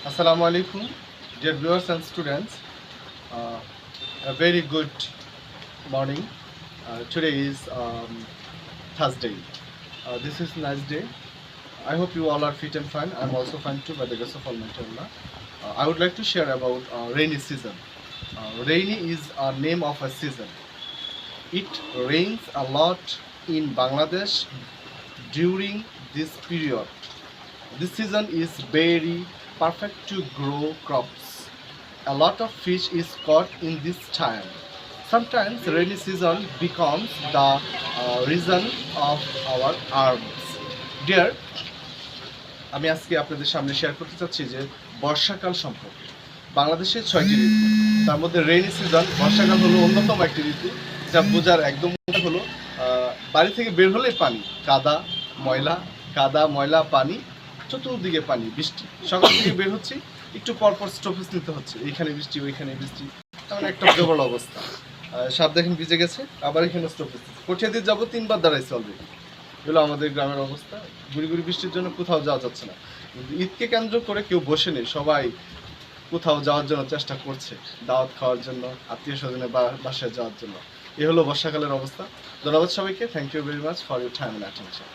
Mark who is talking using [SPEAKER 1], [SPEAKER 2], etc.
[SPEAKER 1] Assalamu alaikum, dear viewers and students. Uh, a very good morning. Today is Thursday. This is a nice day. I hope you all are fit and fine. I'm also fine too by the grace of Almighty Allah. I would like to share about rainy season. Rainy is a name of a season. It rains a lot in Bangladesh during this period. This season is very perfect to grow crops. A lot of fish is caught in this time. Sometimes rainy season becomes the reason of our arms. Dear, আমি আজকে আপনাদের সামনে share করতে চাচ্ছি যে বর্ষাকাল সম্পর্কে। বাংলাদেশে 6টি ঋতু, তার মধ্যে রেইনি সিজন বর্ষাকাল হলো অন্যতম একটি ঋতু, যা বোঝার একদম হলো বাড়ি থেকে বের হলেই পানি, কাদা ময়লা পানি, চতুর্দিকে পানি, বৃষ্টি। সকাল থেকে বের হচ্ছি, একটু পরপর স্টপেজ নিতে হচ্ছে, এইখানে বৃষ্টি ওইখানে বৃষ্টি, তেমন একটা জবর অবস্থা। সাপ দেখেন ভিজে গেছে, আবার এখানে স্টপেজ, কোঠিয়া দিয়ে যাবো 3বার দাঁড়াইছে অলরেডি। এগুলো আমাদের গ্রামের অবস্থা। গুড়ি বৃষ্টির জন্য কোথাও যাওয়া যাচ্ছে না, কিন্তু ঈদকে কেন্দ্র করে কেউ বসে নেই, সবাই কোথাও যাওয়ার জন্য চেষ্টা করছে, দাওয়াত খাওয়ার জন্য, আত্মীয় স্বজনের বাসায় যাওয়ার জন্য। এ হলো বর্ষাকালের অবস্থা। ধন্যবাদ সবাইকে। Thank you very much for your time and attention.